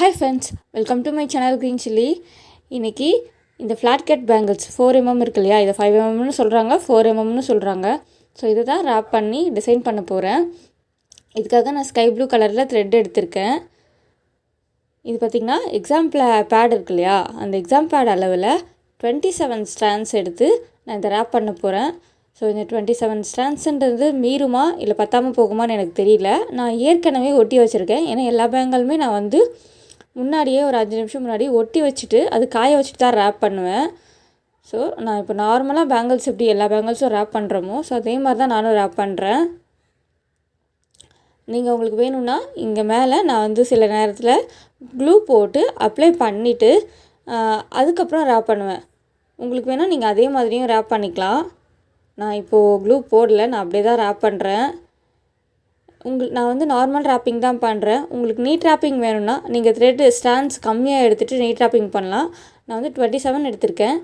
Hi friends, welcome to my channel Green Chilli. இன்னைக்கு இந்த flat cut bangles 4mm இருக்கு இல்லையா, இதை 5mm சொல்கிறாங்க, 4mm சொல்கிறாங்க. ஸோ இதை தான் ரேப் பண்ணி டிசைன் பண்ண போகிறேன். இதுக்காக நான் ஸ்கை ப்ளூ கலரில் த்ரெட் எடுத்திருக்கேன். இது பார்த்திங்கன்னா எக்ஸாம் பேட் இருக்கு இல்லையா, அந்த எக்ஸாம் பேட் அளவில் 27 ஸ்ட்ராண்ட்ஸ் எடுத்து நான் இதை ரேப் பண்ண போகிறேன். ஸோ இந்த 27 ஸ்ட்ராண்ட்ஸுன்றது மீறுமா இல்லை பத்தாமல் போகுமான்னு எனக்கு தெரியல. நான் ஏற்கனவே ஒட்டி வச்சுருக்கேன். ஏன்னா எல்லா பேங்கலுமே நான் வந்து முன்னாடியே ஒரு 5 நிமிஷம் முன்னாடி ஒட்டி வச்சுட்டு அது காய வச்சுட்டு தான் ரேப் பண்ணுவேன். ஸோ நான் இப்போ நார்மலாக பேங்கிள்ஸ் எப்படி எல்லா பேங்கிள்ஸும் ரேப் பண்ணுறோமோ, ஸோ அதே மாதிரி தான் நானும் ரேப் பண்ணுறேன். நீங்கள் உங்களுக்கு வேணும்னா இங்கே மேலே நான் வந்து சில நேரத்தில் க்ளூ போட்டு அப்ளை பண்ணிவிட்டு அதுக்கப்புறம் ரேப் பண்ணுவேன். உங்களுக்கு வேணால் நீங்கள் அதே மாதிரியும் ரேப் பண்ணிக்கலாம். நான் இப்போது க்ளூ போடல, நான் அப்படியே தான் ரேப் பண்ணுறேன். நான் வந்து நார்மல் ரேப்பிங் தான் பண்ணுறேன். உங்களுக்கு நீட் ரேப்பிங் வேணும்னா நீங்கள் த்ரெட் ஸ்டாண்ட்ஸ் கம்மியாக எடுத்துகிட்டு நீட் ரேப்பிங் பண்ணலாம். நான் வந்து 27 எடுத்திருக்கேன்.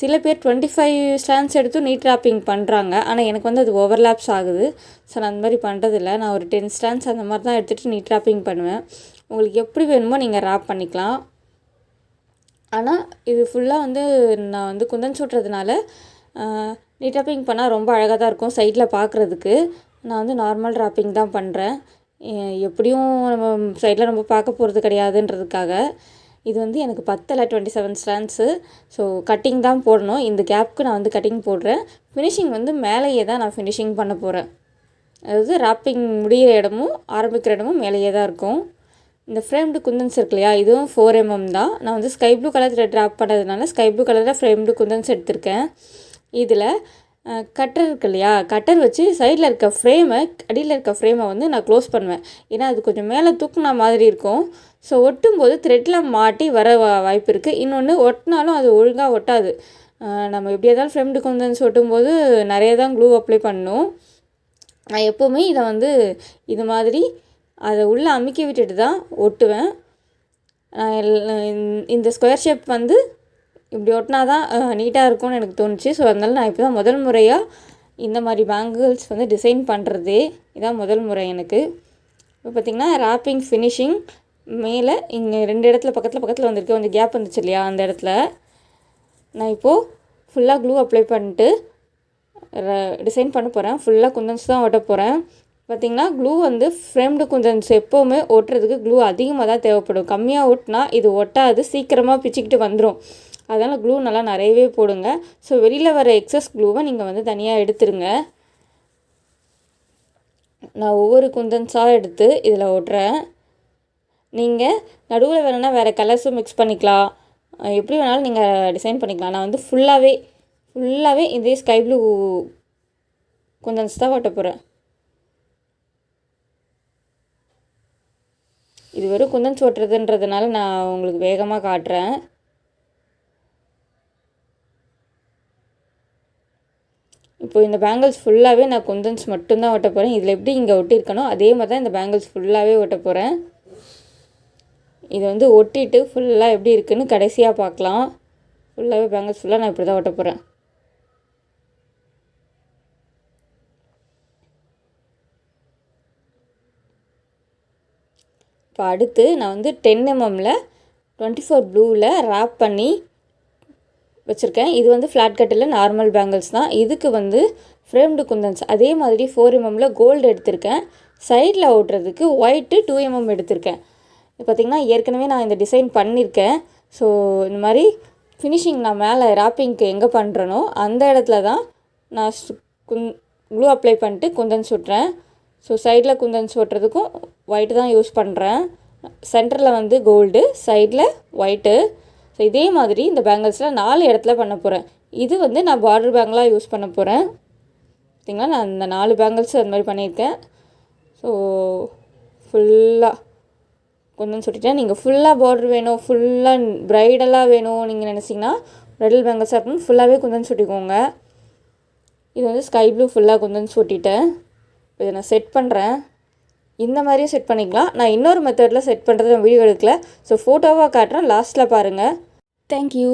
சில பேர் 25 ஸ்டாண்ட்ஸ் எடுத்து நீட் ரேப்பிங் பண்ணுறாங்க. ஆனால் எனக்கு வந்து அது ஓவர்லேப்ஸ் ஆகுது. ஸோ நான் அந்த மாதிரி பண்ணுறதில்ல. நான் ஒரு 10 ஸ்டாண்ட்ஸ் அந்த மாதிரி தான் எடுத்துகிட்டு நீட் ரேப்பிங் பண்ணுவேன். உங்களுக்கு எப்படி வேணுமோ நீங்கள் ரேப் பண்ணிக்கலாம். ஆனால் இது ஃபுல்லாக வந்து நான் வந்து குந்தன் சுட்டுறதுனால நீட் ரேப்பிங் பண்ணால் ரொம்ப அழகாக தான் இருக்கும் சைடில் பார்க்குறதுக்கு. நான் வந்து நார்மல் ரேப்பிங் தான் பண்ணுறேன். எப்படியும் நம்ம சைடில் நம்ம பார்க்க போகிறது கிடையாதுன்றதுக்காக. இது வந்து எனக்கு 27 ஸ்டாண்ட்ஸு. ஸோ கட்டிங் தான் போடணும். இந்த கேப்புக்கு நான் வந்து கட்டிங் போடுறேன். ஃபினிஷிங் வந்து மேலேயே தான் நான் ஃபினிஷிங் பண்ண போகிறேன். அதாவது ரேப்பிங் முடிகிற இடமும் ஆரம்பிக்கிற இடமும் மேலேயே தான் இருக்கும். இந்த ஃப்ரேம்டு குந்தன்ஸ் இருக்கு இல்லையா, இதுவும் 4mm தான். நான் வந்து sky blue colour thread wrap பண்ணுறதுனால ஸ்கை ப்ளூ கலரில் ஃப்ரேம்டு குந்தன்ஸ் எடுத்திருக்கேன். இதில் கட்டர் இருக்கு இல்லையா, கட்டர் வச்சு சைடில் இருக்க ஃப்ரேமை அடியில் இருக்க ஃப்ரேமை வந்து நான் க்ளோஸ் பண்ணுவேன். ஏன்னா அது கொஞ்சம் மேலே தூக்குனா மாதிரி இருக்கும். ஸோ ஒட்டும்போது த்ரெட்டில் மாட்டி வர வாய்ப்பு இருக்குது. இன்னொன்று ஒட்டினாலும் அது ஒழுங்காக ஒட்டாது. நம்ம எப்படி இருந்தாலும் ஃப்ரேம்டு குந்தன்ஸ் ஒட்டும்போது நிறைய தான் க்ளூ அப்ளை பண்ணணும். நான் எப்போவுமே இதை வந்து இது மாதிரி அதை உள்ளே அமுக்கி விட்டுட்டு தான் ஒட்டுவேன். இந்த ஸ்கொயர் ஷேப் வந்து இப்படி ஒட்டினா தான் நீட்டாக இருக்கும்னு எனக்கு தோணுச்சு. ஸோ அதனால நான் இப்போ தான் முதல் முறையாக இந்த மாதிரி பேங்கிள்ஸ் வந்து டிசைன் பண்ணுறதே இதான் முதல் முறை எனக்கு. இப்போ பார்த்திங்கன்னா ரேப்பிங் ஃபினிஷிங் மேலே இங்கே 2 இடத்துல பக்கத்தில் வந்திருக்கு. கொஞ்சம் கேப் வந்துச்சு இல்லையா, அந்த இடத்துல நான் இப்போது ஃபுல்லாக க்ளூ அப்ளை பண்ணிட்டு டிசைன் பண்ண போகிறேன். ஃபுல்லாக குந்தன்ஸ் தான் ஒட்ட போகிறேன். பார்த்திங்கன்னா க்ளூ வந்து ஃப்ரேம்டு குந்தன்ஸ் எப்போவுமே ஒட்டுறதுக்கு க்ளூ அதிகமாக தான் தேவைப்படும். கம்மியாக ஒட்டினா இது ஒட்டாது, சீக்கிரமாக பிச்சுக்கிட்டு வந்துடும். அதனால் க்ளூ நல்லா நிறையவே போடுங்க. ஸோ வெளியில் வர எக்ஸஸ் க்ளூவை நீங்கள் வந்து தனியாக எடுத்துருங்க. நான் ஒவ்வொரு குந்தன்ஸாக எடுத்து இதில் ஒட்டுறேன். நீங்கள் நடுவில் வேணும்னா வேறு கலர்ஸும் மிக்ஸ் பண்ணிக்கலாம். எப்படி வேணாலும் நீங்கள் டிசைன் பண்ணிக்கலாம். நான் வந்து ஃபுல்லாகவே இதே ஸ்கை ப்ளூ குந்தன்ஸ் தான் ஒட்ட போகிறேன். இது வெறும் குந்தன்ஸ் ஒட்டுறதுன்றதுனால நான் உங்களுக்கு வேகமாக காட்டுறேன். இப்போ இந்த பேங்கிள்ஸ் ஃபுல்லாகவே நான் குந்தன்ஸ் மட்டும்தான் ஒட்ட போகிறேன். இதில் எப்படி இங்கே ஒட்டியிருக்கணும் அதே மாதிரி தான் இந்த பேங்கிள்ஸ் ஃபுல்லாகவே ஒட்ட போகிறேன். இதை வந்து ஒட்டிட்டு ஃபுல்லாக எப்படி இருக்குதுன்னு கடைசியாக பார்க்கலாம். ஃபுல்லாகவே பேங்கிள்ஸ் ஃபுல்லாக நான் இப்படி தான் ஒட்ட போகிறேன். இப்போ அடுத்து நான் வந்து 10mm 24 ப்ளூவில் ரேப் பண்ணி வச்சுருக்கேன். இது வந்து ஃப்ளாட் கட்டில் நார்மல் பேங்கிள்ஸ் தான். இதுக்கு வந்து ஃப்ரேம்டு குந்தன்ஸ் அதே மாதிரி 4mm கோல்டு எடுத்திருக்கேன். சைடில் ஓட்டுறதுக்கு ஒயிட்டு 2mm எடுத்திருக்கேன். இது பார்த்திங்கன்னா ஏற்கனவே நான் இந்த டிசைன் பண்ணியிருக்கேன். ஸோ இந்த மாதிரி ஃபினிஷிங் நான் மேலே ரேப்பிங்க்கு எங்கே பண்ணுறனோ அந்த இடத்துல தான் நான் க்ளூ அப்ளை பண்ணிட்டு குந்தன்ஸ் ஒட்டுறேன். ஸோ சைடில் குந்தன்ஸ் ஒட்டுறதுக்கும் ஒயிட்டு தான் யூஸ் பண்ணுறேன். சென்டரில் வந்து கோல்டு, சைடில் ஒயிட்டு. ஸோ இதே மாதிரி இந்த பேங்கிள்ஸில் 4 இடத்துல பண்ண போகிறேன். இது வந்து நான் பார்டர் பேங்கிளாக யூஸ் பண்ண போகிறேன். பார்த்திங்களா, நான் இந்த 4 பேங்கிள்ஸ் அந்த மாதிரி பண்ணியிருக்கேன். ஸோ ஃபுல்லாக குந்தன் சுட்டிட்டேன். நீங்கள் ஃபுல்லாக பார்டர் வேணும், ஃபுல்லாக ப்ரைடலாக வேணும் நீங்கள் நினச்சிங்கன்னா ப்ரைடல் பேங்கிள்ஸாக இருக்கணும், ஃபுல்லாகவே குந்தன் சுட்டிக்கோங்க. இது வந்து ஸ்கை ப்ளூ ஃபுல்லாக குந்தன் சுட்டிட்டேன். இதை நான் செட் பண்ணுறேன். இந்த மாதிரியும் செட் பண்ணிக்கலாம். நான் இன்னொரு மெத்தடில் செட் பண்ணுறது நான் வீடியோ எடுக்கல. ஸோ ஃபோட்டோவாக காட்டுறேன், லாஸ்ட்டில் பாருங்கள். தேங்க்யூ.